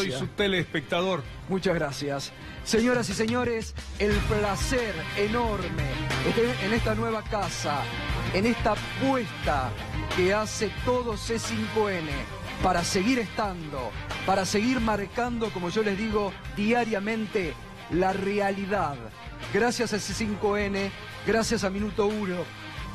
soy su telespectador. Muchas gracias. Señoras y señores, el placer enorme en esta nueva casa, en esta apuesta que hace todo C5N para seguir estando, para seguir marcando, como yo les digo, diariamente la realidad. Gracias a C5N, gracias a Minuto 1,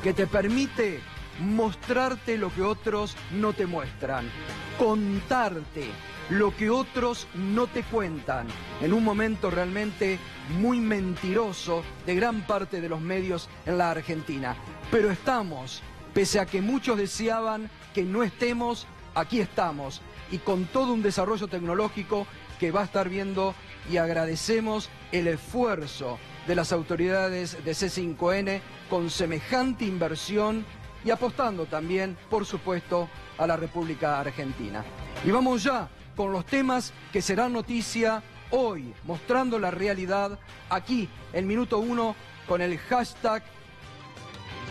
que te permite mostrarte lo que otros no te muestran, contarte lo que otros no te cuentan, en un momento realmente muy mentiroso de gran parte de los medios en la Argentina. Pero estamos, pese a que muchos deseaban que no estemos, aquí estamos, y con todo un desarrollo tecnológico que va a estar viendo, y agradecemos el esfuerzo de las autoridades de C5N con semejante inversión y apostando también, por supuesto, a la República Argentina. Y vamos ya con los temas que serán noticia hoy, mostrando la realidad aquí en Minuto 1 con el hashtag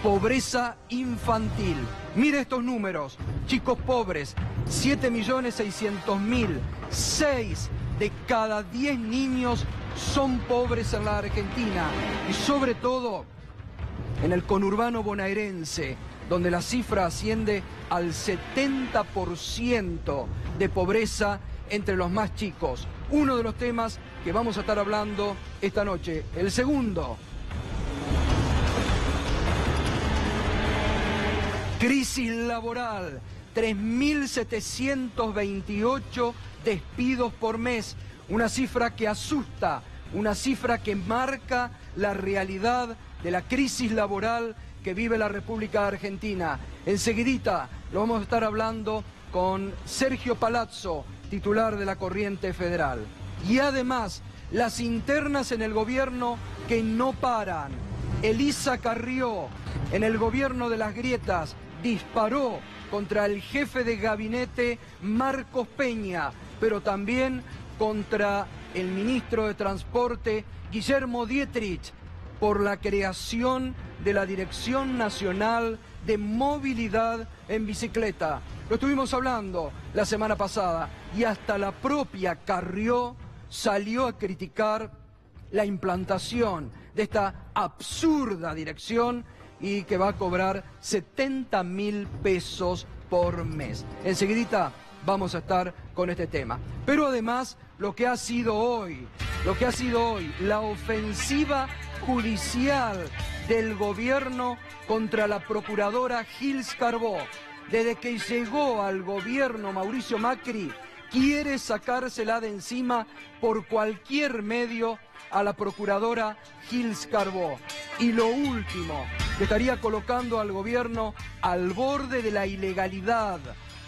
pobreza infantil. Mire estos números, chicos pobres, 7.600.000, 6 de cada 10 niños son pobres en la Argentina, y sobre todo en el conurbano bonaerense, donde la cifra asciende al 70% de pobreza entre los más chicos. Uno de los temas que vamos a estar hablando esta noche. El segundo, crisis laboral, 3.728 despidos por mes, una cifra que asusta, una cifra que marca la realidad de la crisis laboral que vive la República Argentina. Enseguidita lo vamos a estar hablando con Sergio Palazzo, titular de la Corriente Federal. Y además, las internas en el gobierno que no paran. Elisa Carrió, en el gobierno de las grietas, disparó contra el jefe de gabinete Marcos Peña, pero también contra el ministro de Transporte Guillermo Dietrich, por la creación de la Dirección Nacional de Movilidad en Bicicleta. Lo estuvimos hablando la semana pasada y hasta la propia Carrió salió a criticar la implantación de esta absurda dirección y que va a cobrar 70.000 pesos por mes. Enseguidita vamos a estar con este tema. Pero además, lo que ha sido hoy, la ofensiva judicial del gobierno contra la procuradora Gils Carbó. Desde que llegó al gobierno Mauricio Macri, quiere sacársela de encima por cualquier medio a la procuradora Gils Carbó. Y lo último, que estaría colocando al gobierno al borde de la ilegalidad,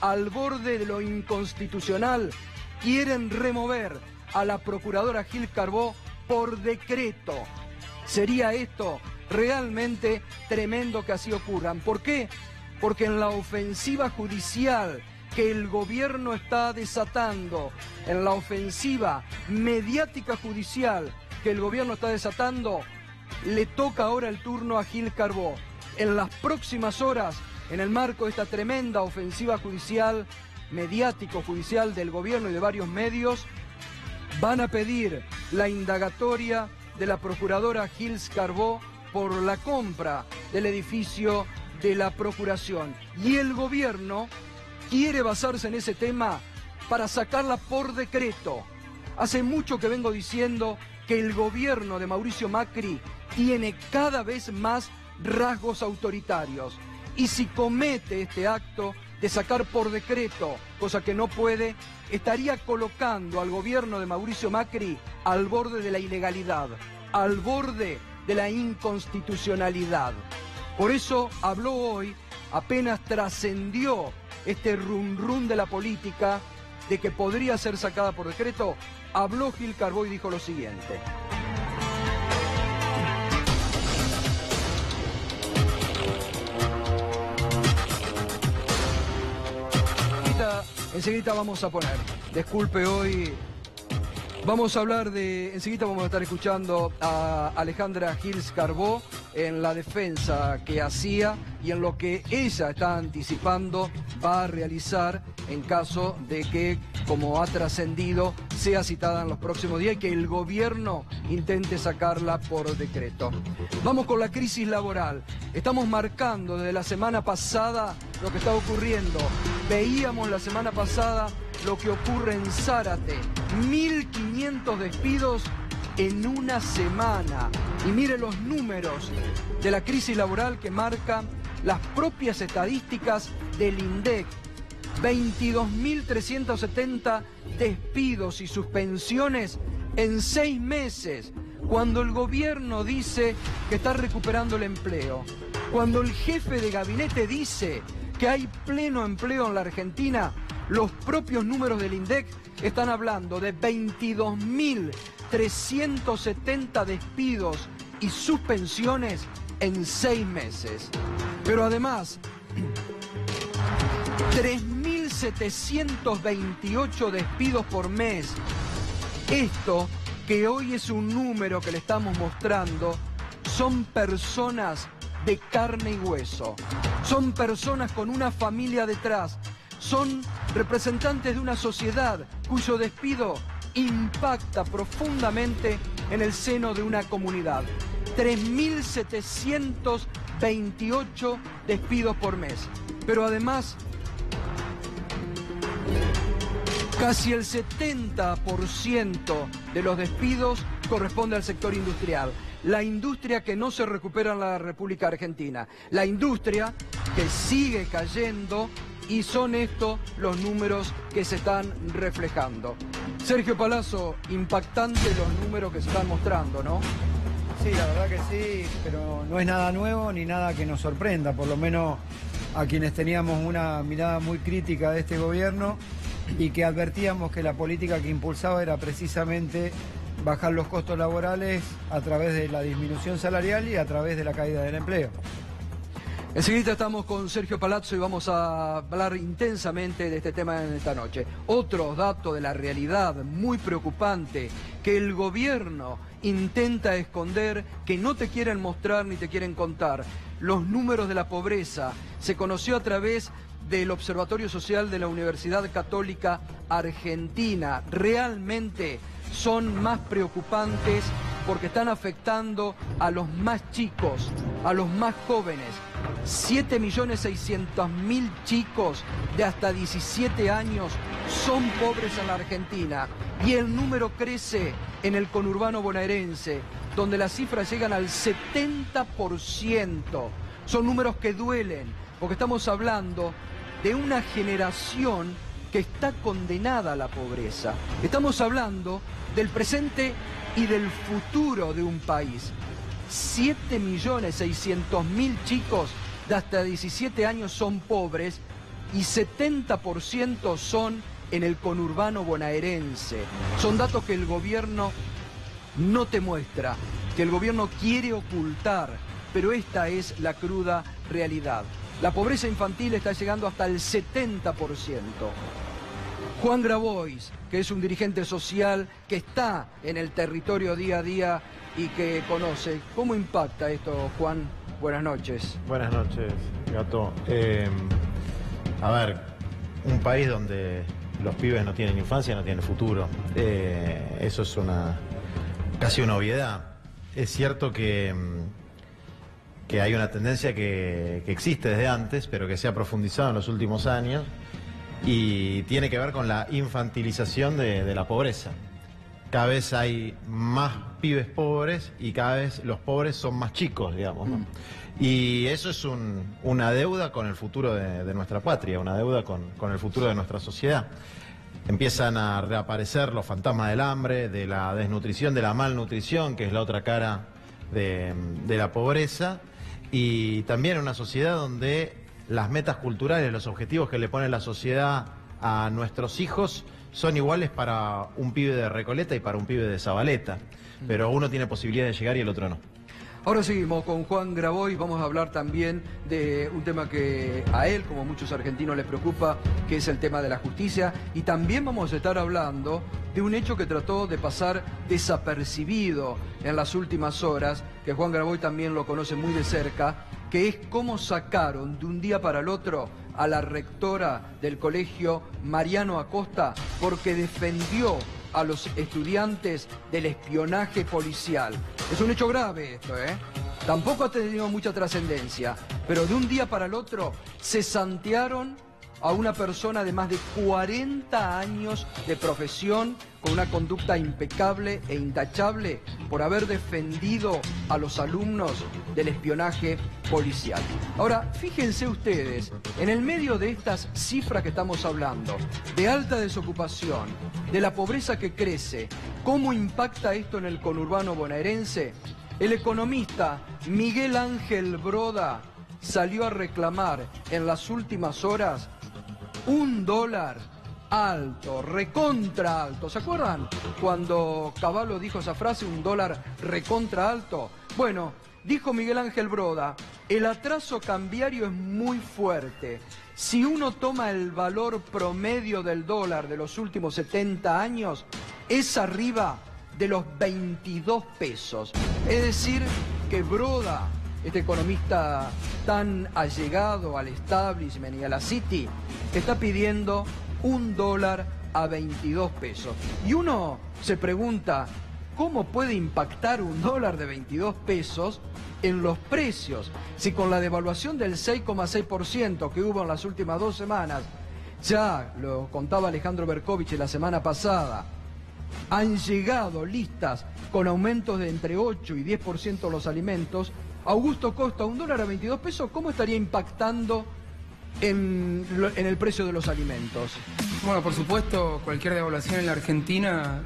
al borde de lo inconstitucional, quieren remover a la procuradora Gils Carbó por decreto. Sería esto realmente tremendo que así ocurran. ¿Por qué? Porque en la ofensiva judicial que el gobierno está desatando, en la ofensiva mediática judicial que el gobierno está desatando, le toca ahora el turno a Gils Carbó. En las próximas horas, en el marco de esta tremenda ofensiva judicial, mediático-judicial del gobierno y de varios medios, van a pedir la indagatoria de la procuradora Gils Carbó por la compra del edificio de la Procuración. Y el gobierno quiere basarse en ese tema para sacarla por decreto. Hace mucho que vengo diciendo que el gobierno de Mauricio Macri tiene cada vez más rasgos autoritarios. Y si comete este acto de sacar por decreto, cosa que no puede, estaría colocando al gobierno de Mauricio Macri al borde de la ilegalidad, al borde de la inconstitucionalidad. Por eso habló hoy, apenas trascendió este rum rum de la política, de que podría ser sacada por decreto, habló Gils Carbó y dijo lo siguiente. Enseguida vamos a poner, disculpe hoy, vamos a hablar de, enseguida vamos a estar escuchando a Alejandra Gils Carbó en la defensa que hacía y en lo que ella está anticipando va a realizar en caso de que, como ha trascendido, sea citada en los próximos días y que el gobierno intente sacarla por decreto. Vamos con la crisis laboral. Estamos marcando desde la semana pasada lo que está ocurriendo. Veíamos la semana pasada lo que ocurre en Zárate. 1.500 despidos en una semana. Y mire los números de la crisis laboral que marcan las propias estadísticas del INDEC. 22.370 despidos y suspensiones en 6 meses, cuando el gobierno dice que está recuperando el empleo, cuando el jefe de gabinete dice que hay pleno empleo en la Argentina. Los propios números del INDEC están hablando de 22.370 despidos y suspensiones en 6 meses. Pero además, 3.728 despidos por mes. Esto, que hoy es un número que le estamos mostrando, son personas de carne y hueso. Son personas con una familia detrás. Son representantes de una sociedad cuyo despido impacta profundamente en el seno de una comunidad. 3.728 despidos por mes. Pero además, casi el 70% de los despidos corresponde al sector industrial. La industria que no se recupera en la República Argentina. La industria que sigue cayendo, y son estos los números que se están reflejando. Sergio Palazzo, impactante los números que se están mostrando, ¿no? Sí, la verdad que sí, pero no es nada nuevo ni nada que nos sorprenda, por lo menos a quienes teníamos una mirada muy crítica de este gobierno y que advertíamos que la política que impulsaba era precisamente bajar los costos laborales a través de la disminución salarial y a través de la caída del empleo. Enseguida estamos con Sergio Palazzo y vamos a hablar intensamente de este tema en esta noche. Otro dato de la realidad muy preocupante que el gobierno intenta esconder, que no te quieren mostrar ni te quieren contar. Los números de la pobreza se conoció a través del Observatorio Social de la Universidad Católica Argentina. Realmente son más preocupantes porque están afectando a los más chicos, a los más jóvenes. 7.600.000 chicos de hasta 17 años son pobres en la Argentina y el número crece en el conurbano bonaerense, donde las cifras llegan al 70%. Son números que duelen, porque estamos hablando de una generación que está condenada a la pobreza. Estamos hablando del presente y del futuro de un país. 7.600.000 chicos de hasta 17 años son pobres y 70% son en el conurbano bonaerense. Son datos que el gobierno no te muestra, que el gobierno quiere ocultar, pero esta es la cruda realidad. La pobreza infantil está llegando hasta el 70%. Juan Grabois, que es un dirigente social que está en el territorio día a día y que conoce. ¿Cómo impacta esto, Juan? Buenas noches. Buenas noches, Gato. A ver, un país donde los pibes no tienen infancia, no tienen futuro. Eso es casi una obviedad. Es cierto que hay una tendencia que existe desde antes, pero que se ha profundizado en los últimos años y tiene que ver con la infantilización de la pobreza. Cada vez hay más pibes pobres y cada vez los pobres son más chicos, digamos, ¿no? Y eso es una deuda con el futuro de nuestra patria, una deuda con el futuro de nuestra sociedad. Empiezan a reaparecer los fantasmas del hambre, de la desnutrición, de la malnutrición, que es la otra cara de la pobreza, y también una sociedad donde las metas culturales, los objetivos que le pone la sociedad a nuestros hijos son iguales para un pibe de Recoleta y para un pibe de Zabaleta, pero uno tiene posibilidad de llegar y el otro no. Ahora seguimos con Juan Grabois, vamos a hablar también de un tema que a él, como a muchos argentinos, les preocupa, que es el tema de la justicia, y también vamos a estar hablando de un hecho que trató de pasar desapercibido en las últimas horas, que Juan Grabois también lo conoce muy de cerca, que es cómo sacaron de un día para el otro a la rectora del colegio Mariano Acosta porque defendió a los estudiantes del espionaje policial. Es un hecho grave esto, ¿eh? Tampoco ha tenido mucha trascendencia, pero de un día para el otro se santearon a una persona de más de 40 años de profesión con una conducta impecable e intachable por haber defendido a los alumnos del espionaje policial. Ahora, fíjense ustedes, en el medio de estas cifras que estamos hablando, de alta desocupación, de la pobreza que crece, ¿cómo impacta esto en el conurbano bonaerense? El economista Miguel Ángel Broda salió a reclamar en las últimas horas $1 alto, recontra alto. ¿Se acuerdan cuando Cavallo dijo esa frase, $1 recontra alto? Bueno, dijo Miguel Ángel Broda, el atraso cambiario es muy fuerte. Si uno toma el valor promedio del dólar de los últimos 70 años, es arriba de los 22 pesos. Es decir, que Broda, este economista tan allegado al establishment y a la City, está pidiendo $1 a 22 pesos. Y uno se pregunta, ¿cómo puede impactar $1 de 22 pesos en los precios? Si con la devaluación del 6,6% que hubo en las últimas 2 semanas, ya lo contaba Alejandro Berkovich la semana pasada, han llegado listas con aumentos de entre 8 y 10% los alimentos. Augusto Costa, $1 a 22 pesos, ¿cómo estaría impactando en el precio de los alimentos? Bueno, por supuesto, cualquier devaluación en la Argentina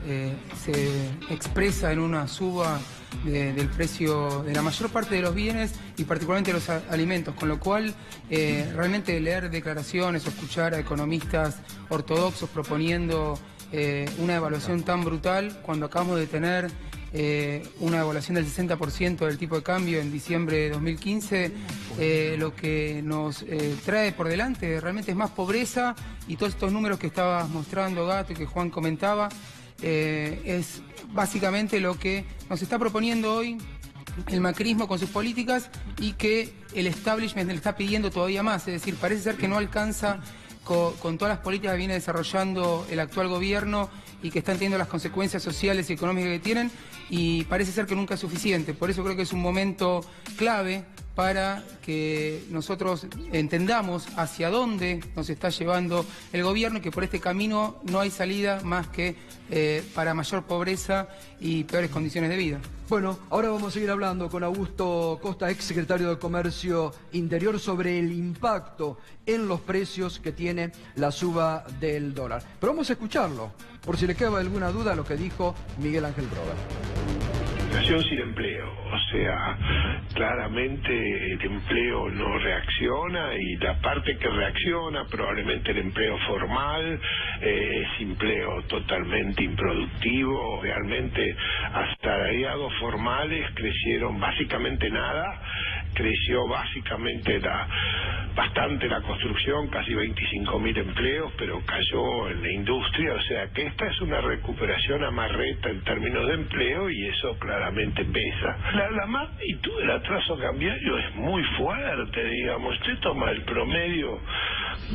se expresa en una suba del precio de la mayor parte de los bienes y particularmente de los alimentos, con lo cual realmente leer declaraciones o escuchar a economistas ortodoxos proponiendo una devaluación tan brutal cuando acabamos de tener una devaluación del 60% del tipo de cambio en diciembre de 2015, lo que nos trae por delante realmente es más pobreza, y todos estos números que estaba mostrando Gato y que Juan comentaba, es básicamente lo que nos está proponiendo hoy el macrismo con sus políticas y que el establishment le está pidiendo todavía más. Es decir, parece ser que no alcanza con todas las políticas que viene desarrollando el actual gobierno y que están teniendo las consecuencias sociales y económicas que tienen, y parece ser que nunca es suficiente. Por eso creo que es un momento clave para que nosotros entendamos hacia dónde nos está llevando el gobierno y que por este camino no hay salida más que para mayor pobreza y peores condiciones de vida. Bueno, ahora vamos a seguir hablando con Augusto Costa, ex secretario de Comercio Interior, sobre el impacto en los precios que tiene la suba del dólar. Pero vamos a escucharlo, por si le queda alguna duda a lo que dijo Miguel Ángel Broda. Situación sin empleo, o sea, claramente el empleo no reacciona, y la parte que reacciona, probablemente el empleo formal, es empleo totalmente improductivo. Realmente asalariados formales crecieron básicamente nada, creció básicamente bastante la construcción, casi 25.000 empleos, pero cayó en la industria, o sea que esta es una recuperación amarreta en términos de empleo, y eso claramente pesa. La magnitud del atraso cambiario es muy fuerte, digamos. Usted toma el promedio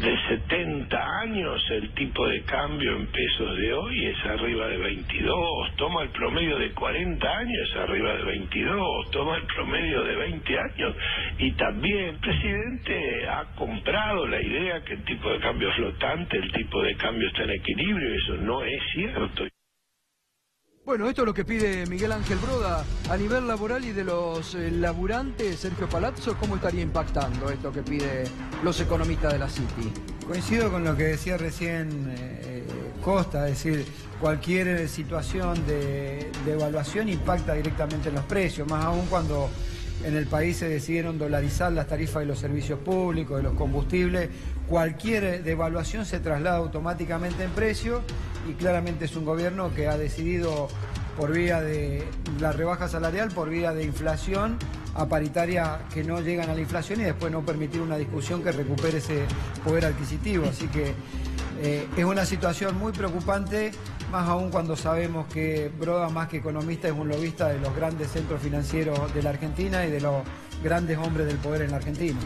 de 70 años, el tipo de cambio en pesos de hoy es arriba de 22, toma el promedio de 40 años, es arriba de 22, toma el promedio de 20 años, y también el presidente ha comprado la idea que el tipo de cambio es flotante, el tipo de cambio está en equilibrio, y eso no es cierto. Bueno, esto es lo que pide Miguel Ángel Broda a nivel laboral y de los laburantes. Sergio Palazzo, ¿cómo estaría impactando esto que pide los economistas de la City? Coincido con lo que decía recién Costa, es decir, cualquier situación de evaluación impacta directamente en los precios, más aún cuando en el país se decidieron dolarizar las tarifas de los servicios públicos, de los combustibles. Cualquier devaluación se traslada automáticamente en precio, y claramente es un gobierno que ha decidido, por vía de la rebaja salarial, por vía de inflación, a paritaria que no llegan a la inflación, y después no permitir una discusión que recupere ese poder adquisitivo. Así que es una situación muy preocupante, más aún cuando sabemos que Broda, más que economista, es un lobista de los grandes centros financieros de la Argentina y de los grandes hombres del poder en la Argentina.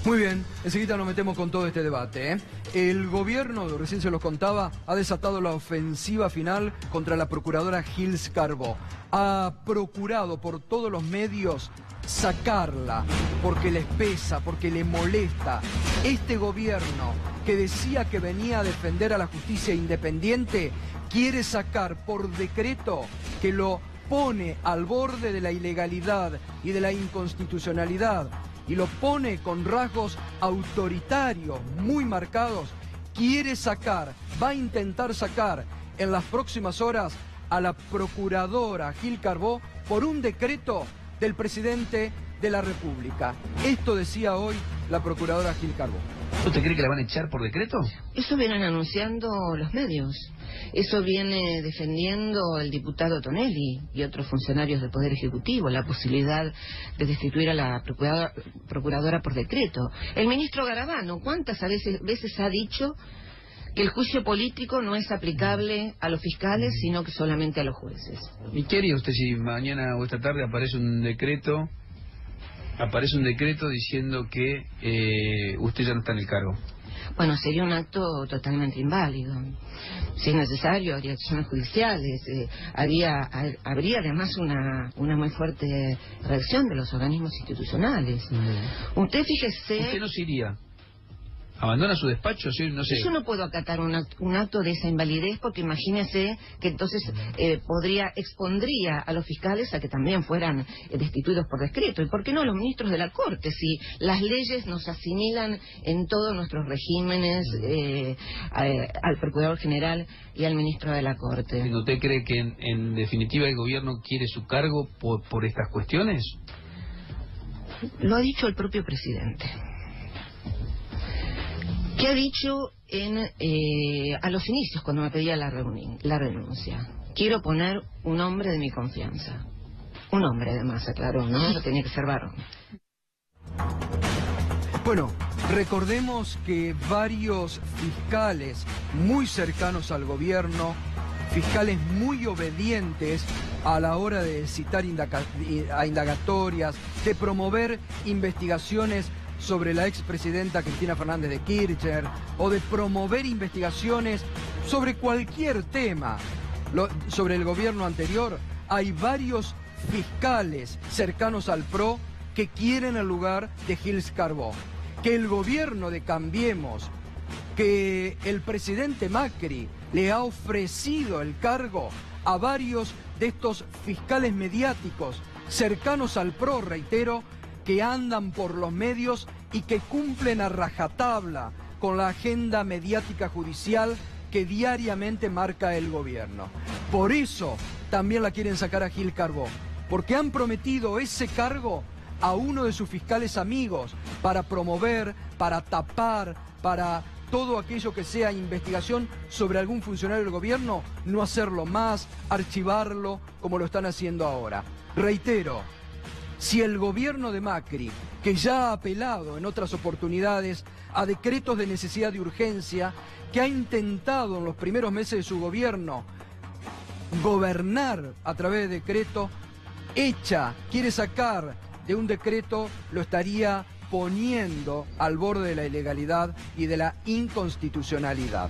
Muy bien, enseguida nos metemos con todo este debate, ¿eh? El gobierno, recién se los contaba, ha desatado la ofensiva final contra la procuradora Gils Carbó. Ha procurado por todos los medios sacarla, porque les pesa, porque le molesta. Este gobierno, que decía que venía a defender a la justicia independiente, quiere sacar por decreto que lo pone al borde de la ilegalidad y de la inconstitucionalidad, y lo pone con rasgos autoritarios muy marcados, quiere sacar, va a intentar sacar en las próximas horas a la procuradora Gils Carbó por un decreto del presidente de la República. Esto decía hoy la procuradora Gils Carbó. ¿Usted cree que la van a echar por decreto? Eso vienen anunciando los medios. Eso viene defendiendo el diputado Tonelli y otros funcionarios del Poder Ejecutivo, la posibilidad de destituir a la procuradora por decreto. El ministro Garabano, ¿cuántas veces ha dicho que el juicio político no es aplicable a los fiscales, sino que solamente a los jueces? ¿Y qué haría usted si mañana o esta tarde aparece un decreto diciendo que usted ya no está en el cargo? Bueno, sería un acto totalmente inválido. Si es necesario, habría acciones judiciales, habría además una muy fuerte reacción de los organismos institucionales. Usted fíjese... ¿Usted no se iría? ¿Abandona su despacho? Sí, no sé. Yo no puedo acatar un acto de esa invalidez, porque imagínese que entonces expondría a los fiscales a que también fueran destituidos por decreto. ¿Y por qué no los ministros de la Corte? Si las leyes nos asimilan en todos nuestros regímenes al Procurador General y al ministro de la Corte. ¿Usted cree que en definitiva el gobierno quiere su cargo por estas cuestiones? Lo ha dicho el propio presidente. ¿Qué ha dicho a los inicios cuando me pedía la renuncia? Quiero poner un hombre de mi confianza. Un hombre, además, aclaró, ¿no? No tenía que ser varón. Bueno, recordemos que varios fiscales muy cercanos al gobierno, fiscales muy obedientes a la hora de citar a indagatorias, de promover investigaciones sobre la expresidenta Cristina Fernández de Kirchner, o de promover investigaciones sobre cualquier tema sobre el gobierno anterior, hay varios fiscales cercanos al PRO que quieren el lugar de Gils Carbó. Que el gobierno de Cambiemos, que el presidente Macri le ha ofrecido el cargo a varios de estos fiscales mediáticos cercanos al PRO, reitero, que andan por los medios y que cumplen a rajatabla con la agenda mediática judicial que diariamente marca el gobierno. Por eso también la quieren sacar a Gils Carbó, porque han prometido ese cargo a uno de sus fiscales amigos para promover, para tapar, para todo aquello que sea investigación sobre algún funcionario del gobierno, no hacerlo más, archivarlo como lo están haciendo ahora. Reitero, si el gobierno de Macri, que ya ha apelado en otras oportunidades a decretos de necesidad de urgencia, que ha intentado en los primeros meses de su gobierno gobernar a través de decreto, quiere sacar de un decreto, lo estaría poniendo al borde de la ilegalidad y de la inconstitucionalidad.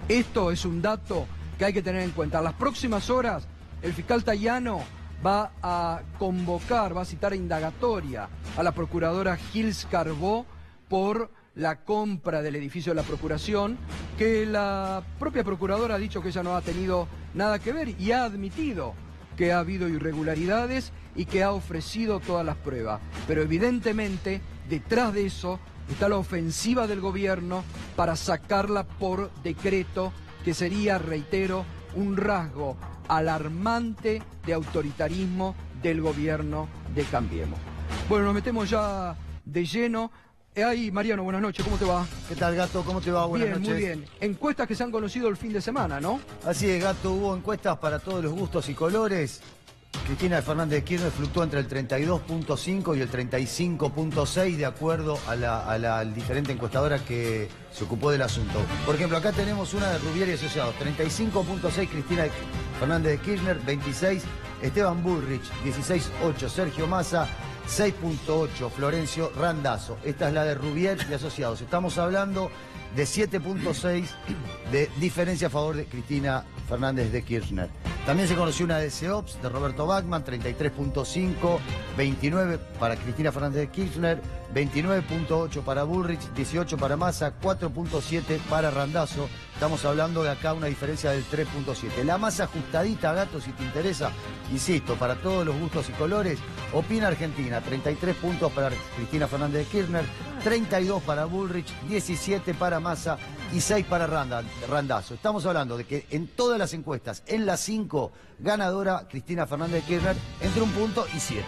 Esto es un dato que hay que tener en cuenta. En las próximas horas, el fiscal Tayano va a convocar, va a citar a indagatoria a la procuradora Gils Carbó por la compra del edificio de la Procuración, que la propia procuradora ha dicho que ella no ha tenido nada que ver y ha admitido que ha habido irregularidades y que ha ofrecido todas las pruebas. Pero evidentemente, detrás de eso está la ofensiva del gobierno para sacarla por decreto, que sería, reitero, un rasgo alarmante de autoritarismo del gobierno de Cambiemos. Bueno, nos metemos ya de lleno. Ay, Mariano, buenas noches, ¿cómo te va? ¿Qué tal, Gato? ¿Cómo te va? Buenas noches. Muy bien. Encuestas que se han conocido el fin de semana, ¿no? Así es, Gato, hubo encuestas para todos los gustos y colores. Cristina Fernández de Kirchner fluctuó entre el 32.5 y el 35.6 de acuerdo a la diferente encuestadora que se ocupó del asunto. Por ejemplo, acá tenemos una de Rubier y Asociados, 35.6 Cristina Fernández de Kirchner, 26 Esteban Bullrich, 16.8 Sergio Massa, 6.8 Florencio Randazzo. Esta es la de Rubiel y Asociados. Estamos hablando de 7.6 de diferencia a favor de Cristina Fernández de Kirchner. También se conoció una de CEOPS de Roberto Bachmann, 33.5, 29 para Cristina Fernández de Kirchner, 29.8 para Bullrich, 18 para Massa, 4.7 para Randazzo. Estamos hablando de acá una diferencia del 3.7. La más ajustadita, Gato, si te interesa, insisto, para todos los gustos y colores, Opina Argentina, 33 puntos para Cristina Fernández de Kirchner, 32 para Bullrich, 17 para Massa y 6 para Randazzo. Estamos hablando de que en todas las encuestas, en las 5, ganadora Cristina Fernández de Kirchner entre 1 punto y 7.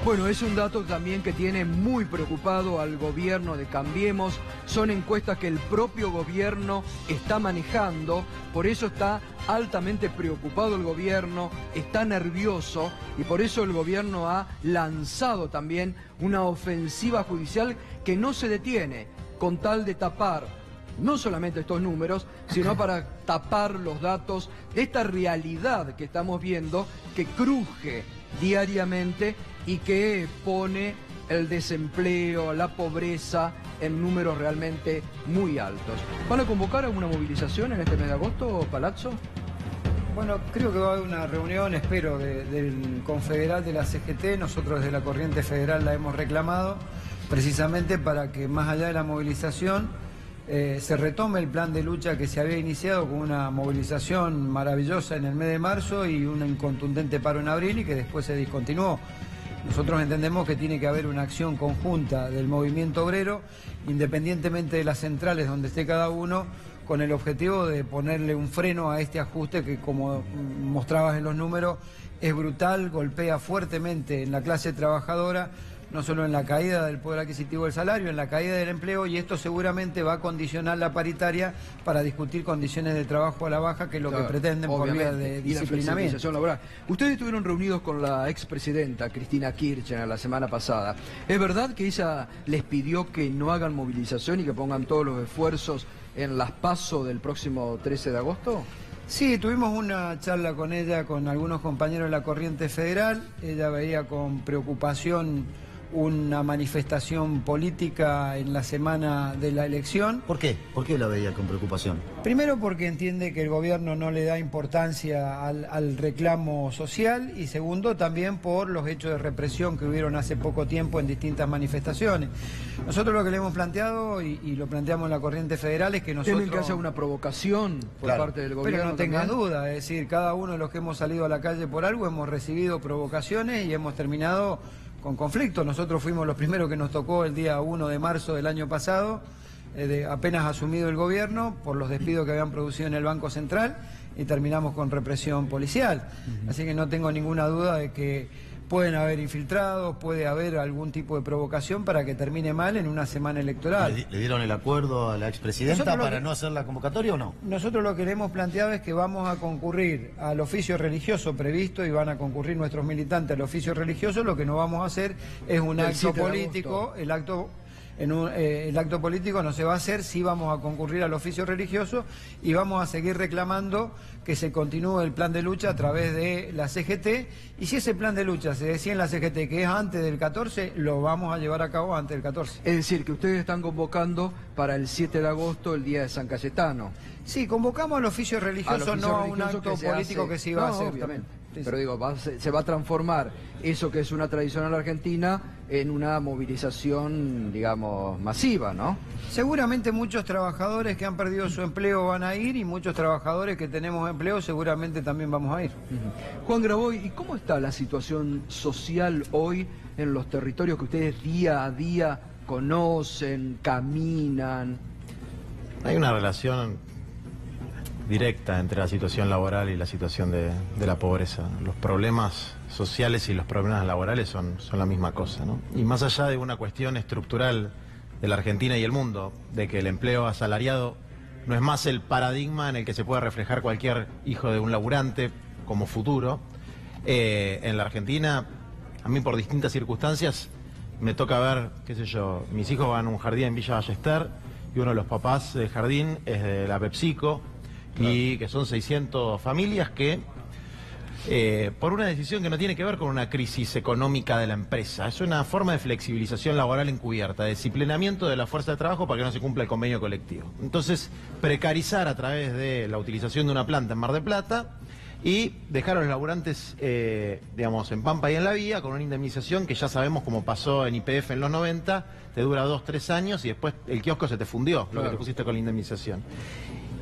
Bueno, es un dato también que tiene muy preocupado al gobierno de Cambiemos. Son encuestas que el propio gobierno está manejando, por eso está altamente preocupado el gobierno, está nervioso y por eso el gobierno ha lanzado también una ofensiva judicial que no se detiene con tal de tapar no solamente estos números, sino para tapar los datos de esta realidad que estamos viendo, que cruje diariamente y que pone el desempleo, la pobreza en números realmente muy altos. ¿Van a convocar alguna movilización en este mes de agosto, Palazzo? Bueno, creo que va a haber una reunión, espero, del confederal de la CGT. Nosotros desde la Corriente Federal la hemos reclamado, precisamente para que más allá de la movilización se retome el plan de lucha que se había iniciado con una movilización maravillosa en el mes de marzo y un incontundente paro en abril y que después se discontinuó. Nosotros entendemos que tiene que haber una acción conjunta del movimiento obrero, independientemente de las centrales donde esté cada uno, con el objetivo de ponerle un freno a este ajuste que, como mostrabas en los números, es brutal, golpea fuertemente en la clase trabajadora, no solo en la caída del poder adquisitivo del salario, en la caída del empleo, y esto seguramente va a condicionar la paritaria para discutir condiciones de trabajo a la baja, que es lo que pretenden por vía de disciplinamiento. Laboral. Ustedes estuvieron reunidos con la expresidenta Cristina Kirchner la semana pasada. ¿Es verdad que ella les pidió que no hagan movilización y que pongan todos los esfuerzos en las PASO del próximo 13 de agosto? Sí, tuvimos una charla con ella, con algunos compañeros de la Corriente Federal. Ella veía con preocupación una manifestación política en la semana de la elección. ¿Por qué? ¿Por qué la veía con preocupación? Primero porque entiende que el gobierno no le da importancia al reclamo social, y segundo también por los hechos de represión que hubieron hace poco tiempo en distintas manifestaciones. Nosotros lo que le hemos planteado, y lo planteamos en la Corriente Federal, es que nosotros... ¿Temen que haya una provocación por parte del gobierno? Pero no tengas duda, es decir, cada uno de los que hemos salido a la calle por algo hemos recibido provocaciones y hemos terminado con conflicto. Nosotros fuimos los primeros que nos tocó el día 1 de marzo del año pasado, apenas asumido el gobierno, por los despidos que habían producido en el Banco Central, y terminamos con represión policial. Así que no tengo ninguna duda de que pueden haber infiltrados, puede haber algún tipo de provocación para que termine mal en una semana electoral. ¿Le dieron el acuerdo a la expresidenta para no hacer la convocatoria o no? Nosotros lo que le hemos planteado es que vamos a concurrir al oficio religioso previsto, y van a concurrir nuestros militantes al oficio religioso. Lo que no vamos a hacer es un acto político. El acto político no se va a hacer, sí vamos a concurrir al oficio religioso y vamos a seguir reclamando que se continúe el plan de lucha a través de la CGT, y si ese plan de lucha se decía en la CGT que es antes del 14, lo vamos a llevar a cabo antes del 14. Es decir, que ustedes están convocando para el 7 de agosto, el día de San Cayetano. Sí, convocamos al oficio religioso, no a un acto político que se iba a hacer. Obviamente. Pero digo, se va a transformar eso que es una tradición en la Argentina en una movilización, digamos, masiva, ¿no? Seguramente muchos trabajadores que han perdido su empleo van a ir, y muchos trabajadores que tenemos empleo seguramente también vamos a ir. Juan Graboy, ¿y cómo está la situación social hoy en los territorios que ustedes día a día conocen, caminan? Hay una relación directa entre la situación laboral y la situación de la pobreza. Los problemas sociales y los problemas laborales son la misma cosa, ¿no? Y más allá de una cuestión estructural de la Argentina y el mundo, de que el empleo asalariado no es más el paradigma en el que se puede reflejar cualquier hijo de un laburante como futuro, en la Argentina, a mí por distintas circunstancias, me toca ver, qué sé yo, mis hijos van a un jardín en Villa Ballester, y uno de los papás del jardín es de la PepsiCo, y que son 600 familias que por una decisión que no tiene que ver con una crisis económica de la empresa. Es una forma de flexibilización laboral encubierta, de disciplinamiento de la fuerza de trabajo para que no se cumpla el convenio colectivo. Entonces, precarizar a través de la utilización de una planta en Mar del Plata y dejar a los laburantes, digamos, en Pampa y en La Vía, con una indemnización que ya sabemos como pasó en YPF en los 90, te dura 2 o 3 años y después el kiosco se te fundió, lo que te pusiste con la indemnización.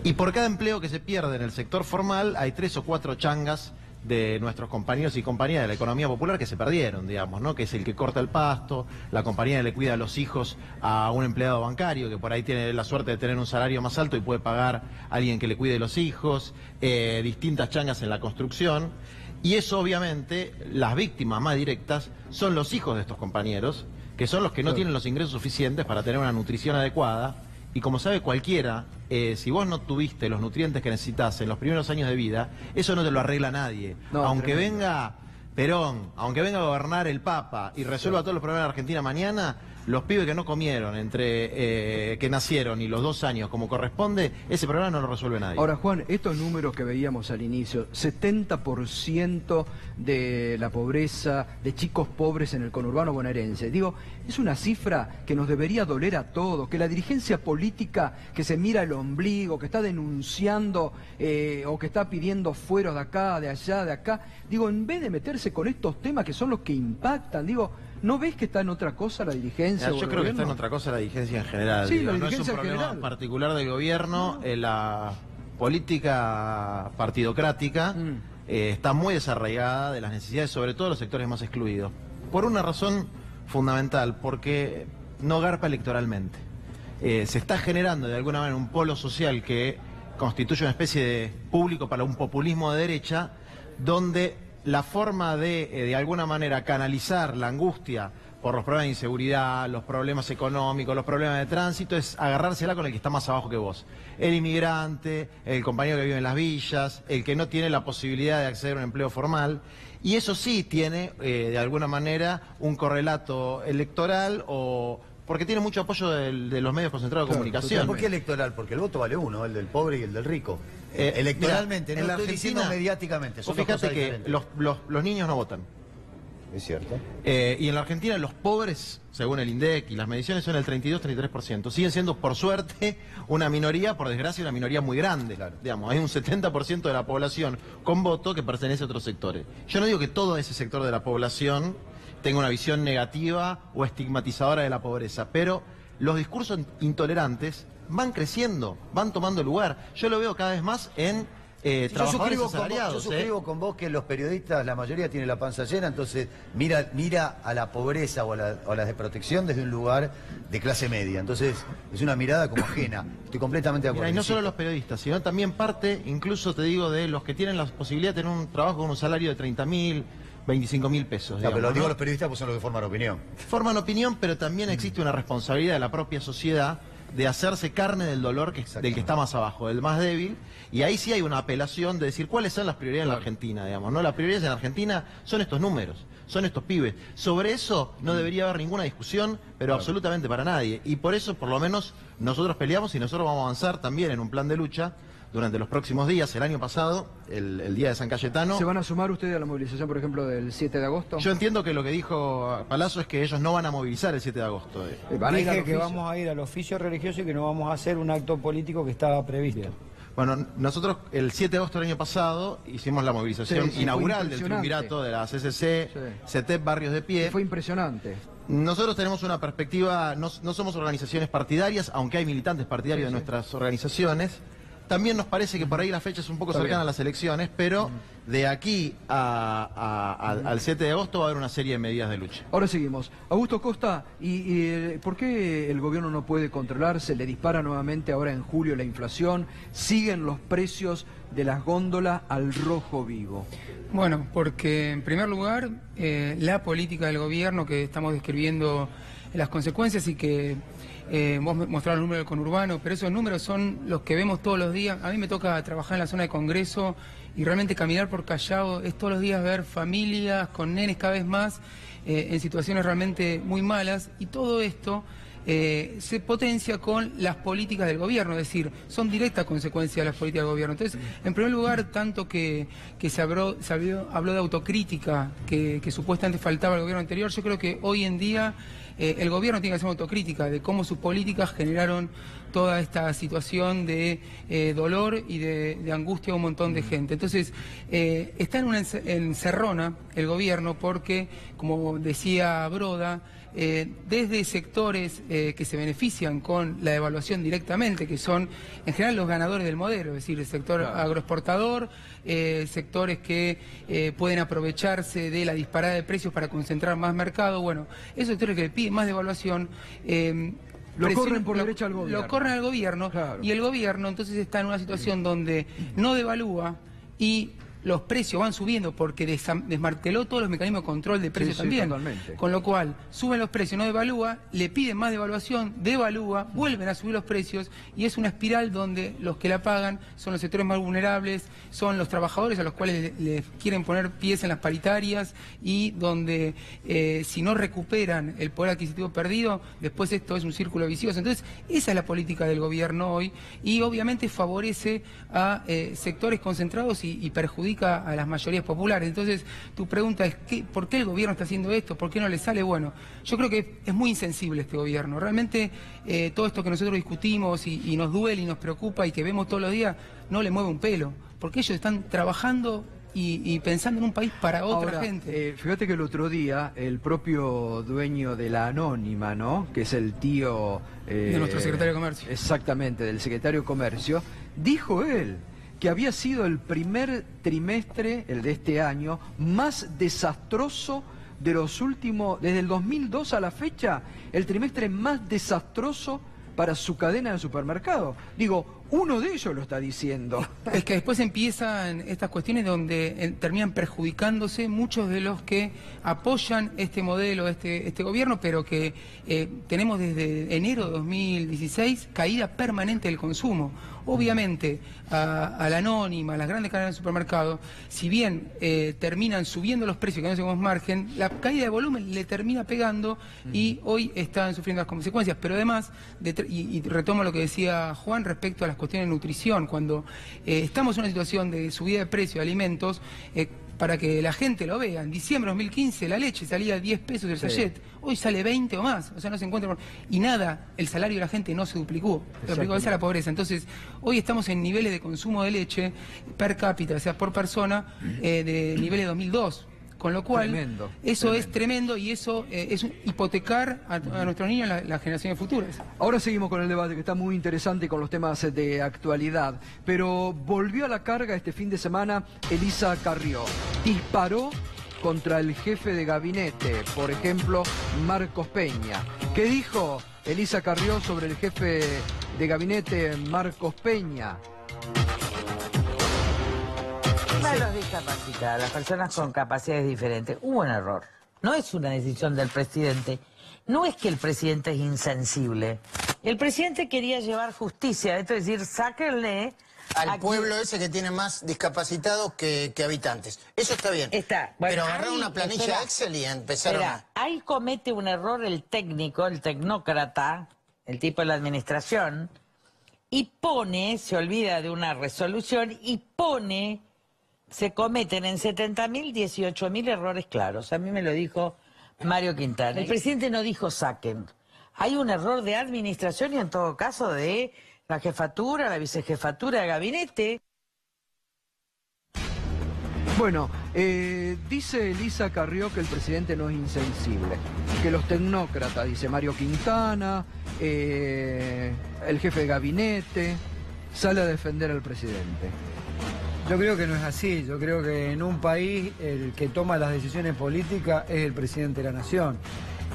Y por cada empleo que se pierde en el sector formal hay 3 o 4 changas de nuestros compañeros y compañeras de la economía popular que se perdieron, digamos, ¿no? Que es el que corta el pasto, la compañía que le cuida a los hijos a un empleado bancario que por ahí tiene la suerte de tener un salario más alto y puede pagar a alguien que le cuide los hijos, distintas changas en la construcción. Y eso, obviamente, las víctimas más directas son los hijos de estos compañeros, que son los que no tienen los ingresos suficientes para tener una nutrición adecuada. Y como sabe cualquiera, si vos no tuviste los nutrientes que necesitas en los primeros años de vida, eso no te lo arregla nadie. No, aunque venga Perón, aunque venga a gobernar el Papa y resuelva todos los problemas de la Argentina mañana, los pibes que no comieron entre que nacieron y los 2 años como corresponde, ese problema no lo resuelve nadie. Ahora, Juan, estos números que veíamos al inicio, 70% de la pobreza de chicos pobres en el conurbano bonaerense, digo, es una cifra que nos debería doler a todos, que la dirigencia política que se mira el ombligo, que está denunciando o que está pidiendo fueros de acá, de allá, de acá, digo, en vez de meterse con estos temas que son los que impactan, digo, ¿no ves que está en otra cosa la dirigencia? Yo creo que está en otra cosa la dirigencia en general. Sí, digo, la no es un dirigencia problema general. particular del gobierno. La política partidocrática está muy desarraigada de las necesidades, sobre todo de los sectores más excluidos. Por una razón fundamental, porque no garpa electoralmente. Se está generando de alguna manera un polo social que constituye una especie de público para un populismo de derecha, donde la forma de alguna manera canalizar la angustia por los problemas de inseguridad, los problemas económicos, los problemas de tránsito, es agarrársela con el que está más abajo que vos. El inmigrante, el compañero que vive en las villas, el que no tiene la posibilidad de acceder a un empleo formal. Y eso sí tiene, de alguna manera, un correlato electoral porque tiene mucho apoyo de los medios concentrados de comunicación. ¿Por qué electoral? Porque el voto vale uno, el del pobre y el del rico. Electoralmente, mirá, no en la estoy diciendo Argentina, mediáticamente. Vos fíjate que los niños no votan. Es cierto. Y en la Argentina los pobres, según el INDEC y las mediciones, son el 32-33%. Siguen siendo, por suerte, una minoría, por desgracia, una minoría muy grande. Claro. Digamos, hay un 70% de la población con voto que pertenece a otros sectores. Yo no digo que todo ese sector de la población tenga una visión negativa o estigmatizadora de la pobreza, pero los discursos intolerantes van creciendo, van tomando lugar. Yo lo veo cada vez más en trabajadores asalariados. Yo suscribo con vos que los periodistas, la mayoría tiene la panza llena, entonces mira a la pobreza o a la desprotección desde un lugar de clase media. Entonces es una mirada como ajena. Estoy completamente de acuerdo. Mira, y no solo los periodistas, sino también parte, incluso te digo, de los que tienen la posibilidad de tener un trabajo con un salario de 30.000, 25.000 pesos. Pero lo digo ¿no? los periodistas pues son los que forman opinión. Forman opinión, pero también existe una responsabilidad de la propia sociedad de hacerse carne del dolor del que está más abajo, del más débil, y ahí sí hay una apelación de decir cuáles son las prioridades en la Argentina, digamos, ¿no? Las prioridades en la Argentina son estos números, son estos pibes. Sobre eso no debería haber ninguna discusión, pero absolutamente para nadie. Y por eso, por lo menos, nosotros peleamos y nosotros vamos a avanzar también en un plan de lucha durante los próximos días. El año pasado, el día de San Cayetano... ¿Se van a sumar ustedes a la movilización, por ejemplo, del 7 de agosto? Yo entiendo que lo que dijo Palazzo es que ellos no van a movilizar el 7 de agosto. Dije que vamos a ir al oficio religioso y que no vamos a hacer un acto político que estaba previsto. Bien. Bueno, nosotros el 7 de agosto del año pasado hicimos la movilización inaugural del triunvirato de la CCC, CETEP Barrios de Pie. Fue impresionante. Nosotros tenemos una perspectiva, no somos organizaciones partidarias, aunque hay militantes partidarios de nuestras organizaciones. También nos parece que por ahí la fecha es un poco cercana a las elecciones, pero de aquí al 7 de agosto va a haber una serie de medidas de lucha. Ahora seguimos. Augusto Costa, ¿y por qué el gobierno no puede controlarse? Le dispara nuevamente ahora en julio la inflación, siguen los precios de las góndolas al rojo vivo. Bueno, porque en primer lugar, la política del gobierno que estamos describiendo las consecuencias y que vos mostrás el número del conurbano, pero esos números son los que vemos todos los días. A mí me toca trabajar en la zona de Congreso y realmente caminar por Callao es todos los días ver familias con nenes cada vez más en situaciones realmente muy malas, y todo esto se potencia con las políticas del gobierno, es decir, son directa consecuencia de las políticas del gobierno. Entonces, en primer lugar, tanto que se habló de autocrítica que supuestamente faltaba al gobierno anterior, yo creo que hoy en día el gobierno tiene que hacer autocrítica de cómo sus políticas generaron toda esta situación de dolor y de angustia a un montón de gente. Entonces, está en una encerrona el gobierno porque, como decía Broda, desde sectores que se benefician con la devaluación directamente, que son en general los ganadores del modelo, es decir, el sector agroexportador, sectores que pueden aprovecharse de la disparada de precios para concentrar más mercado. Bueno, esos sectores que le piden más devaluación lo corren por derecha al gobierno. Lo corren al gobierno, claro. Y el gobierno entonces está en una situación donde no devalúa y los precios van subiendo porque desmarteló todos los mecanismos de control de precios también. Totalmente. Con lo cual, suben los precios, no devalúa, le piden más devaluación, devalúa, vuelven a subir los precios y es una espiral donde los que la pagan son los sectores más vulnerables, son los trabajadores a los cuales les quieren poner pies en las paritarias y donde si no recuperan el poder adquisitivo perdido, después esto es un círculo vicioso. Entonces, esa es la política del gobierno hoy y obviamente favorece a sectores concentrados y perjudica a las mayorías populares. Entonces, tu pregunta es ¿por qué el gobierno está haciendo esto? ¿Por qué no le sale? Bueno, yo creo que es muy insensible este gobierno. Realmente todo esto que nosotros discutimos y nos duele y nos preocupa y que vemos todos los días, no le mueve un pelo, porque ellos están trabajando y pensando en un país para otra gente. Fíjate que el otro día el propio dueño de la Anónima, ¿no?, que es el tío de nuestro secretario de Comercio. Exactamente, del secretario de Comercio, dijo él que había sido el primer trimestre, el de este año, más desastroso de los últimos, desde el 2002 a la fecha, el trimestre más desastroso para su cadena de supermercado. Digo, uno de ellos lo está diciendo. Es que después empiezan estas cuestiones donde terminan perjudicándose muchos de los que apoyan este modelo, este gobierno, pero que tenemos desde enero de 2016 caída permanente del consumo. Obviamente, a la Anónima, a las grandes cadenas de supermercados, si bien terminan subiendo los precios, que no tenemos margen, la caída de volumen le termina pegando y hoy están sufriendo las consecuencias. Pero además, y retomo lo que decía Juan respecto a las cuestiones de nutrición, cuando estamos en una situación de subida de precio de alimentos, para que la gente lo vea, en diciembre de 2015 la leche salía a 10 pesos el sachet, hoy sale 20 o más, o sea, no se encuentra, y nada, el salario de la gente no se duplicó, esa es la pobreza. Entonces, hoy estamos en niveles de consumo de leche per cápita, o sea, por persona, de niveles de 2002. Con lo cual, eso es tremendo y eso es hipotecar a nuestros niños las generaciones futuras. Ahora seguimos con el debate que está muy interesante con los temas de actualidad, pero volvió a la carga este fin de semana Elisa Carrió. Disparó contra el jefe de gabinete, por ejemplo, Marcos Peña. ¿Qué dijo Elisa Carrió sobre el jefe de gabinete, Marcos Peña? Los discapacitados, las personas con capacidades diferentes. Hubo un error. No es una decisión del presidente. No es que el presidente es insensible. El presidente quería llevar justicia. Esto es decir, sáquenle al pueblo ese que tiene más discapacitados que habitantes. Eso está bien. Está. Bueno, pero agarrar una planilla Excel y empezaron a... Ahí comete un error el técnico, el tecnócrata, el tipo de la administración, y se olvida de una resolución y se cometen en 70.000, 18.000 errores claros. A mí me lo dijo Mario Quintana. El presidente no dijo saquen. Hay un error de administración y en todo caso de la jefatura, la vicejefatura de gabinete. Bueno, dice Elisa Carrió que el presidente no es insensible, que los tecnócratas, dice Mario Quintana, el jefe de gabinete, sale a defender al presidente. Yo creo que no es así. Yo creo que en un país el que toma las decisiones políticas es el presidente de la nación.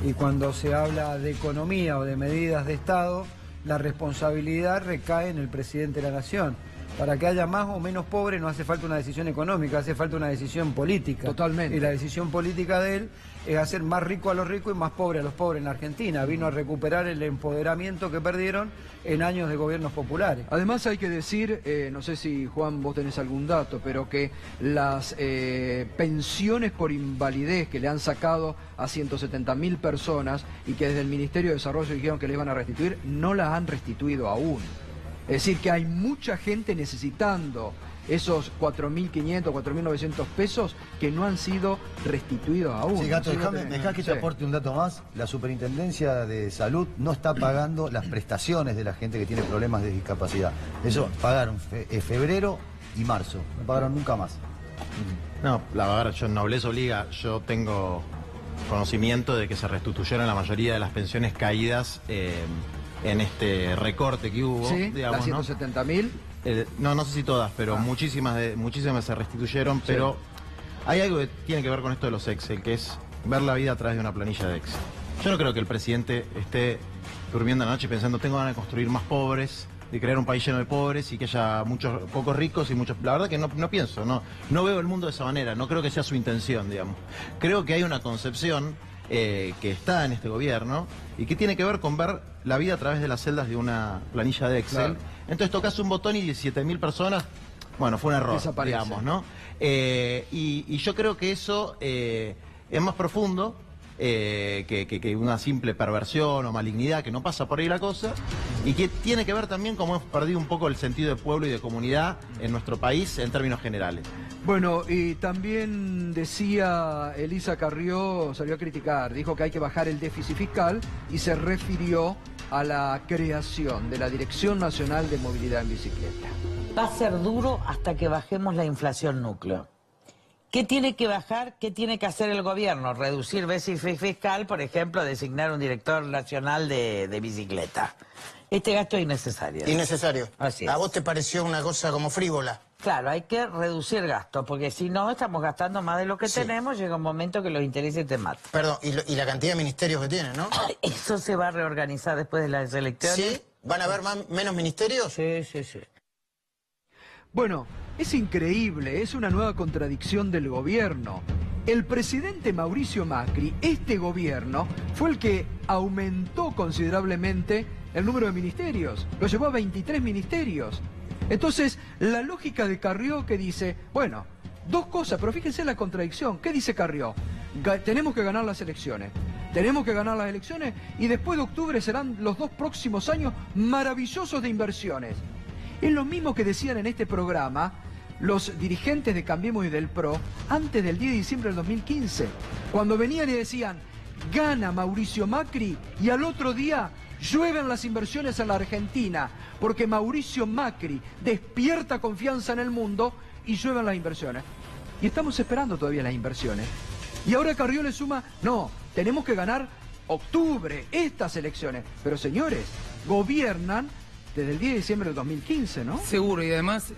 Y cuando se habla de economía o de medidas de Estado, la responsabilidad recae en el presidente de la nación. Para que haya más o menos pobres no hace falta una decisión económica, hace falta una decisión política. Totalmente. Y la decisión política de él es hacer más rico a los ricos y más pobre a los pobres en la Argentina. Vino a recuperar el empoderamiento que perdieron en años de gobiernos populares. Además hay que decir, no sé si Juan vos tenés algún dato, pero que las pensiones por invalidez que le han sacado a 170.000 personas y que desde el Ministerio de Desarrollo dijeron que le iban a restituir, no las han restituido aún. Es decir, que hay mucha gente necesitando esos 4.500, 4.900 pesos que no han sido restituidos aún. Sí, Gato, dejá que te aporte un dato más. La Superintendencia de Salud no está pagando las prestaciones de la gente que tiene problemas de discapacidad. Eso pagaron febrero y marzo. No pagaron nunca más. No, la verdad, yo en Nobleza Obliga, yo tengo conocimiento de que se restituyeron la mayoría de las pensiones caídas en este recorte que hubo, sí, digamos, las 170.000. No sé si todas, pero muchísimas se restituyeron, sí. Pero hay algo que tiene que ver con esto de los Excel, que es ver la vida a través de una planilla de Excel. Yo no creo que el presidente esté durmiendo la noche pensando tengo ganas de construir más pobres, de crear un país lleno de pobres y que haya muchos pocos ricos y muchos... La verdad que no pienso, no veo el mundo de esa manera, no creo que sea su intención, digamos. Creo que hay una concepción que está en este gobierno y que tiene que ver con ver la vida a través de las celdas de una planilla de Excel. Claro. Entonces tocas un botón y 17.000 personas, bueno, fue un error, digamos, ¿no? Y yo creo que eso es más profundo que una simple perversión o malignidad, que no pasa por ahí la cosa, y que tiene que ver también como hemos perdido un poco el sentido de pueblo y de comunidad en nuestro país en términos generales. Bueno, y también decía Elisa Carrió, salió a criticar, dijo que hay que bajar el déficit fiscal y se refirió a la creación de la Dirección Nacional de Movilidad en Bicicleta. Va a ser duro hasta que bajemos la inflación núcleo. ¿Qué tiene que bajar? ¿Qué tiene que hacer el gobierno? Reducir déficit fiscal, por ejemplo, designar un director nacional de bicicleta. Este gasto es innecesario. Innecesario. Así es. ¿A vos te pareció una cosa como frívola? Claro, hay que reducir gastos, porque si no estamos gastando más de lo que tenemos, llega un momento que los intereses te matan. Perdón, y la cantidad de ministerios que tienen, ¿no? Eso se va a reorganizar después de las elecciones. ¿Sí? ¿Van a haber menos ministerios? Sí, sí, sí. Bueno, es increíble, es una nueva contradicción del gobierno. El presidente Mauricio Macri, este gobierno, fue el que aumentó considerablemente el número de ministerios. Lo llevó a 23 ministerios. Entonces, la lógica de Carrió que dice, bueno, dos cosas, pero fíjense la contradicción. ¿Qué dice Carrió? Tenemos que ganar las elecciones. Tenemos que ganar las elecciones y después de octubre serán los 2 próximos años maravillosos de inversiones. Es lo mismo que decían en este programa los dirigentes de Cambiemos y del PRO antes del 10 de diciembre del 2015, cuando venían y decían, gana Mauricio Macri y al otro día llueven las inversiones en la Argentina, porque Mauricio Macri despierta confianza en el mundo y llueven las inversiones. Y estamos esperando todavía las inversiones. Y ahora Carrió le suma, no, tenemos que ganar octubre, estas elecciones. Pero señores, gobiernan desde el 10 de diciembre del 2015, ¿no? Seguro, y además,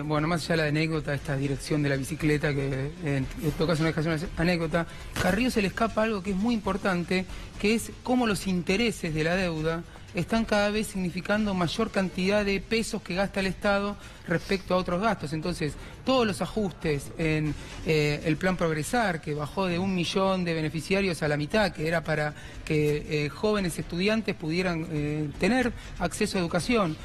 bueno, más allá de la anécdota, esta dirección de la bicicleta, que en todo caso no es una anécdota, Carrió se le escapa algo que es muy importante, que es cómo los intereses de la deuda están cada vez significando mayor cantidad de pesos que gasta el Estado respecto a otros gastos. Entonces, todos los ajustes en el plan Progresar, que bajó de 1 millón de beneficiarios a la mitad, que era para que jóvenes estudiantes pudieran tener acceso a educación,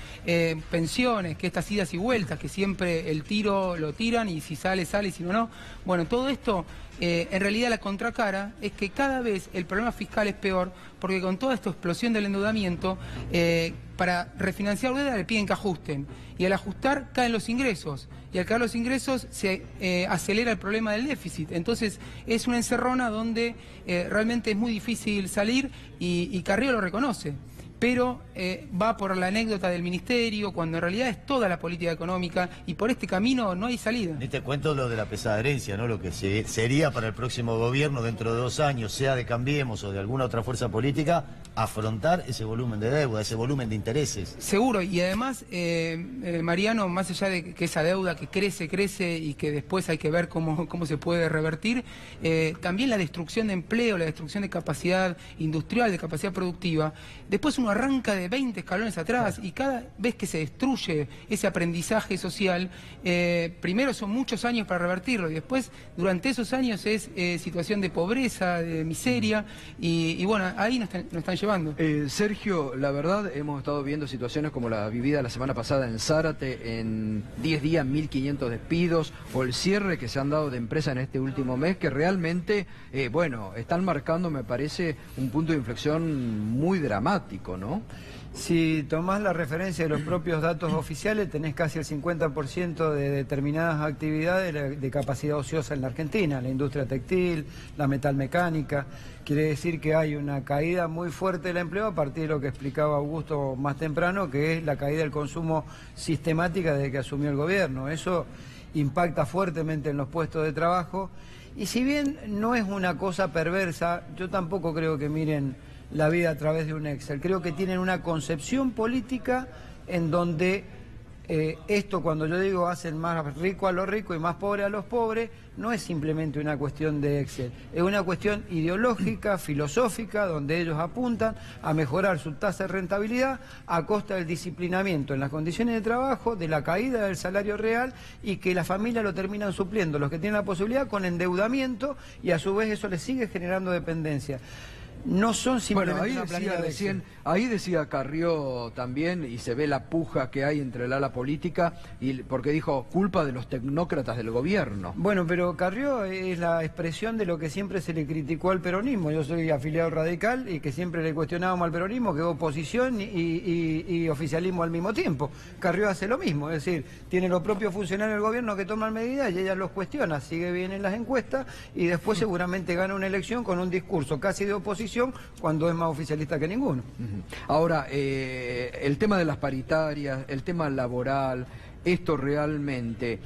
pensiones, que estas idas y vueltas, que siempre el tiro lo tiran y si sale, sale y si no, no. Bueno, todo esto, en realidad la contracara es que cada vez el problema fiscal es peor, porque con toda esta explosión del endeudamiento, para refinanciar deuda le piden que ajusten. Y al ajustar caen los ingresos. Y al caer los ingresos se acelera el problema del déficit. Entonces es una encerrona donde realmente es muy difícil salir y Carrió lo reconoce. Pero va por la anécdota del ministerio, cuando en realidad es toda la política económica y por este camino no hay salida. Ni te cuento lo de la pesada herencia, ¿no? Lo que sería para el próximo gobierno dentro de 2 años, sea de Cambiemos o de alguna otra fuerza política, afrontar ese volumen de deuda, ese volumen de intereses. Seguro, y además, Mariano, más allá de que esa deuda que crece y que después hay que ver cómo se puede revertir, también la destrucción de empleo, la destrucción de capacidad industrial, de capacidad productiva, después uno arranca de 20 escalones atrás y cada vez que se destruye ese aprendizaje social, primero son muchos años para revertirlo y después durante esos años es situación de pobreza, de miseria y bueno, ahí nos están llevando. Sergio, la verdad hemos estado viendo situaciones como la vivida la semana pasada en Zárate, en 10 días 1.500 despidos, o el cierre que se han dado de empresas en este último mes, que realmente, bueno, están marcando, me parece, un punto de inflexión muy dramático, ¿no? Si tomás la referencia de los propios datos oficiales, tenés casi el 50% de determinadas actividades de capacidad ociosa en la Argentina, la industria textil, la metalmecánica. Quiere decir que hay una caída muy fuerte del empleo a partir de lo que explicaba Augusto más temprano, que es la caída del consumo sistemática desde que asumió el gobierno. Eso impacta fuertemente en los puestos de trabajo. Y si bien no es una cosa perversa, yo tampoco creo que miren la vida a través de un Excel. Creo que tienen una concepción política en donde esto, cuando yo digo hacen más rico a los ricos y más pobre a los pobres, no es simplemente una cuestión de Excel, es una cuestión ideológica, filosófica, donde ellos apuntan a mejorar su tasa de rentabilidad a costa del disciplinamiento en las condiciones de trabajo, de la caída del salario real y que la familia lo terminan supliendo, los que tienen la posibilidad, con endeudamiento y a su vez eso les sigue generando dependencia. No son simplemente bueno, una planilla de Excel. Ahí decía Carrió también, y se ve la puja que hay entre el ala política, y porque dijo culpa de los tecnócratas del gobierno. Bueno, pero Carrió es la expresión de lo que siempre se le criticó al peronismo. Yo soy afiliado radical y que siempre le cuestionábamos al peronismo, que es oposición y oficialismo al mismo tiempo. Carrió hace lo mismo, es decir, tiene los propios funcionarios del gobierno que toman medidas y ella los cuestiona, sigue bien en las encuestas y después seguramente gana una elección con un discurso casi de oposición cuando es más oficialista que ninguno. Ahora, el tema de las paritarias, el tema laboral, ¿esto realmente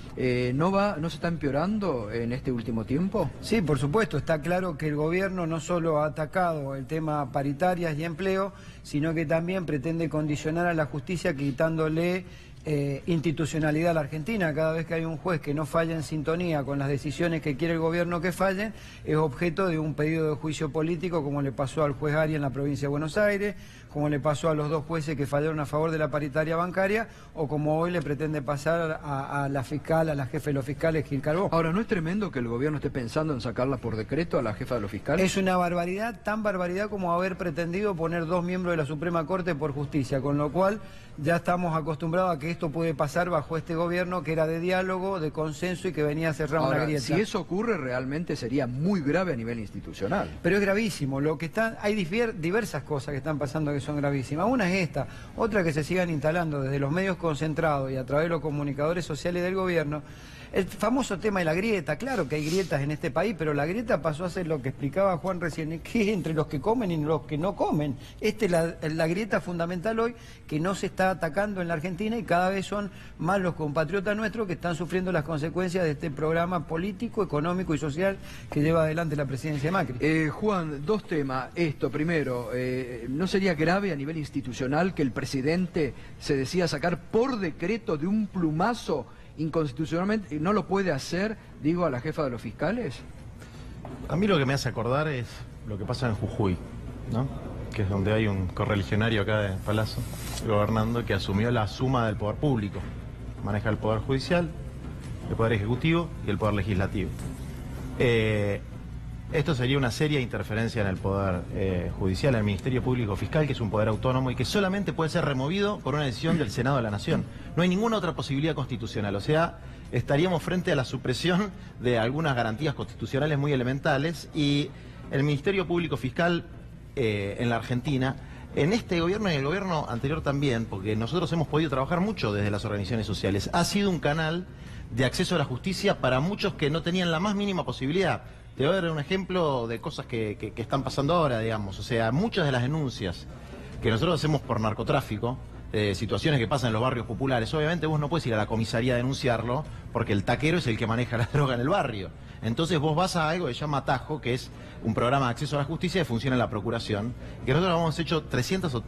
no se está empeorando en este último tiempo? Sí, por supuesto, está claro que el gobierno no solo ha atacado el tema paritarias y empleo, sino que también pretende condicionar a la justicia quitándole institucionalidad a la Argentina. Cada vez que hay un juez que no falla en sintonía con las decisiones que quiere el gobierno que fallen, es objeto de un pedido de juicio político, como le pasó al juez Arias en la provincia de Buenos Aires, como le pasó a los dos jueces que fallaron a favor de la paritaria bancaria, o como hoy le pretende pasar a la fiscal, a la jefe de los fiscales, Gil Carbó. Ahora, ¿no es tremendo que el gobierno esté pensando en sacarla por decreto a la jefa de los fiscales? Es una barbaridad, tan barbaridad como haber pretendido poner 2 miembros de la Suprema Corte por justicia, con lo cual ya estamos acostumbrados a que esto puede pasar bajo este gobierno que era de diálogo, de consenso y que venía a cerrar una grieta. Si eso ocurre, realmente sería muy grave a nivel institucional. Pero es gravísimo. Hay diversas cosas que están pasando que son gravísimas. Una es esta, otra que se sigan instalando desde los medios concentrados y a través de los comunicadores sociales del gobierno. El famoso tema de la grieta, claro que hay grietas en este país, pero la grieta pasó a ser lo que explicaba Juan recién, que es entre los que comen y los que no comen. Esta es la grieta fundamental hoy, que no se está atacando en la Argentina y cada vez son más los compatriotas nuestros que están sufriendo las consecuencias de este programa político, económico y social que lleva adelante la presidencia de Macri. Juan, 2 temas. Esto, primero, ¿no sería grave a nivel institucional que el presidente se decida sacar por decreto de un plumazo inconstitucionalmente, no lo puede hacer, digo, a la jefa de los fiscales? A mí lo que me hace acordar es lo que pasa en Jujuy, ¿no? Que es donde hay un correligionario acá de Palazzo, gobernando, que asumió la suma del poder público. Maneja el poder judicial, el poder ejecutivo y el poder legislativo. Esto sería una seria interferencia en el poder judicial, en el Ministerio Público Fiscal, que es un poder autónomo y que solamente puede ser removido por una decisión del Senado de la Nación. No hay ninguna otra posibilidad constitucional, o sea, estaríamos frente a la supresión de algunas garantías constitucionales muy elementales y el Ministerio Público Fiscal en la Argentina, en este gobierno y en el gobierno anterior también, porque nosotros hemos podido trabajar mucho desde las organizaciones sociales, ha sido un canal de acceso a la justicia para muchos que no tenían la más mínima posibilidad. Te voy a dar un ejemplo de cosas que están pasando ahora, digamos. O sea, muchas de las denuncias que nosotros hacemos por narcotráfico, situaciones que pasan en los barrios populares, obviamente vos no puedes ir a la comisaría a denunciarlo porque el taquero es el que maneja la droga en el barrio. Entonces vos vas a algo que se llama Atajo, que es un programa de acceso a la justicia que funciona en la Procuración, que nosotros hemos hecho 300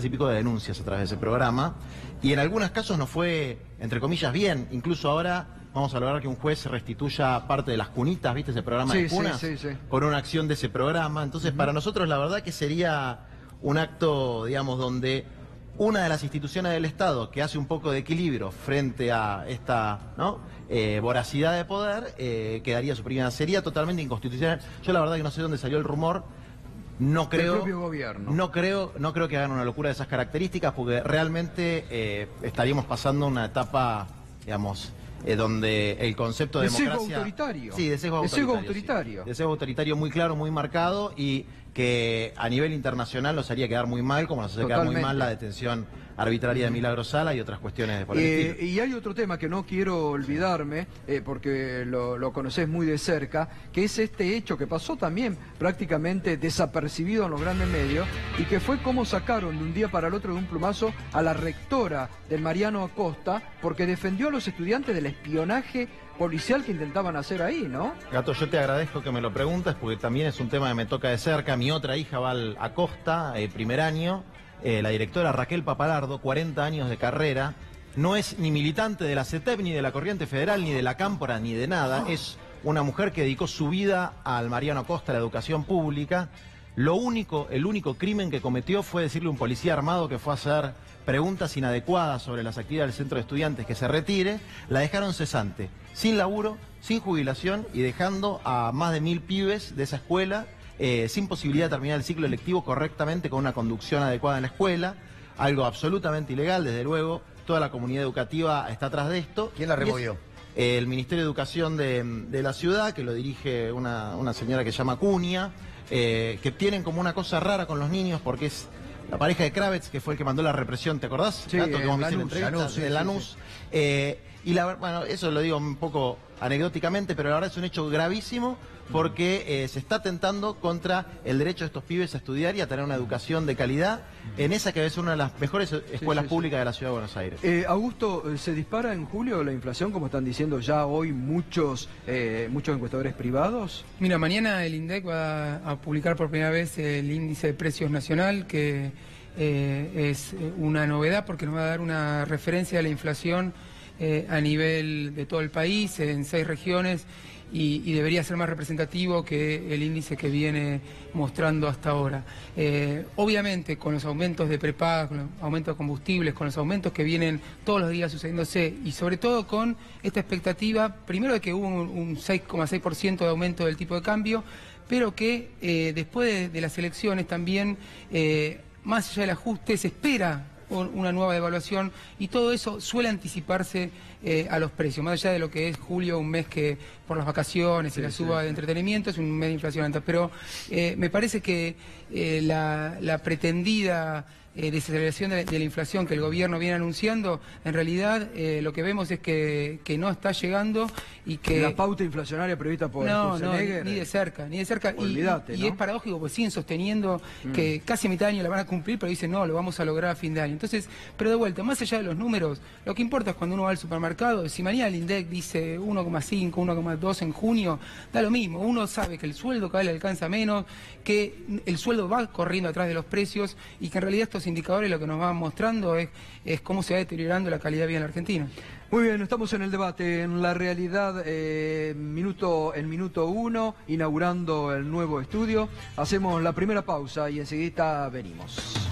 y pico de denuncias a través de ese programa, y en algunos casos nos fue, entre comillas, bien. Incluso ahora vamos a lograr que un juez restituya parte de las cunitas, ¿viste ese programa de cunas? Sí. Por una acción de ese programa. Entonces, para nosotros la verdad que sería un acto, digamos, donde una de las instituciones del Estado que hace un poco de equilibrio frente a esta, ¿no?, voracidad de poder, quedaría suprimida. Sería totalmente inconstitucional. Yo la verdad que no sé dónde salió el rumor. No creo, del propio gobierno. No creo que hagan una locura de esas características, porque realmente estaríamos pasando una etapa, digamos, donde el concepto de democracia... sesgo autoritario. Sí, de sesgo autoritario. Sí. De sesgo autoritario muy claro, muy marcado, y que a nivel internacional nos haría quedar muy mal, como nos hace quedar muy mal la detención arbitraria de Milagro Sala y otras cuestiones por el estilo. Y hay otro tema que no quiero olvidarme, porque lo conocés muy de cerca, que es este hecho que pasó también prácticamente desapercibido en los grandes medios, y que fue cómo sacaron de un día para el otro de un plumazo a la rectora del Mariano Acosta, porque defendió a los estudiantes del espionaje policial que intentaban hacer ahí, ¿no? Gato, yo te agradezco que me lo preguntes, porque también es un tema que me toca de cerca. Mi otra hija va al Acosta, primer año. La directora Raquel Papalardo, 40 años de carrera, no es ni militante de la CETEP, ni de la Corriente Federal, ni de la Cámpora, ni de nada. Es una mujer que dedicó su vida al Mariano Acosta, a la educación pública. El único crimen que cometió fue decirle a un policía armado que fue a hacer preguntas inadecuadas sobre las actividades del centro de estudiantes que se retire. La dejaron cesante, sin laburo, sin jubilación, y dejando a más de 1000 pibes de esa escuela sin posibilidad de terminar el ciclo lectivo correctamente, con una conducción adecuada en la escuela. Algo absolutamente ilegal, desde luego. Toda la comunidad educativa está atrás de esto. ¿Quién la removió? El Ministerio de Educación de la ciudad, que lo dirige una señora que se llama Cunha, que tienen como una cosa rara con los niños, porque es la pareja de Kravets, que fue el que mandó la represión, ¿te acordás? Sí, Gato, que vos me hiciste Lanús, entrevista, de Lanús. Y bueno, eso lo digo un poco anecdóticamente, pero la verdad es un hecho gravísimo, porque se está atentando contra el derecho de estos pibes a estudiar y a tener una educación de calidad en esa que es una de las mejores escuelas públicas de la Ciudad de Buenos Aires. Augusto, ¿se dispara en julio la inflación, como están diciendo ya hoy muchos encuestadores privados? Mira, mañana el INDEC va a publicar por primera vez el índice de precios nacional, que es una novedad porque nos va a dar una referencia de la inflación a nivel de todo el país, en 6 regiones, y debería ser más representativo que el índice que viene mostrando hasta ahora. Obviamente, con los aumentos de prepaga, con los aumentos de combustibles, con los aumentos que vienen todos los días sucediéndose, y sobre todo con esta expectativa, primero de que hubo un 6,6% de aumento del tipo de cambio, pero que después de las elecciones también, más allá del ajuste, se espera una nueva devaluación, y todo eso suele anticiparse a los precios, más allá de lo que es julio, un mes que por las vacaciones y la suba de entretenimiento es un mes de inflación alta, pero me parece que la pretendida desaceleración de la inflación que el gobierno viene anunciando, en realidad lo que vemos es que no está llegando, y que la pauta inflacionaria prevista por Sturzenegger, ni de cerca. Olvídate, y ¿no? es paradójico, porque siguen sosteniendo que casi a mitad de año la van a cumplir, pero dicen no, lo vamos a lograr a fin de año. Entonces, pero de vuelta, más allá de los números, lo que importa es cuando uno va al supermercado. Si mañana el INDEC dice 1,5, 1,2 en junio, da lo mismo. Uno sabe que el sueldo cada vez le alcanza menos, que el sueldo va corriendo atrás de los precios, y que en realidad estos indicadores lo que nos van mostrando es cómo se va deteriorando la calidad de vida en la Argentina. Muy bien, estamos en el debate, en la realidad, minuto 1, inaugurando el nuevo estudio. Hacemos la primera pausa y enseguida venimos.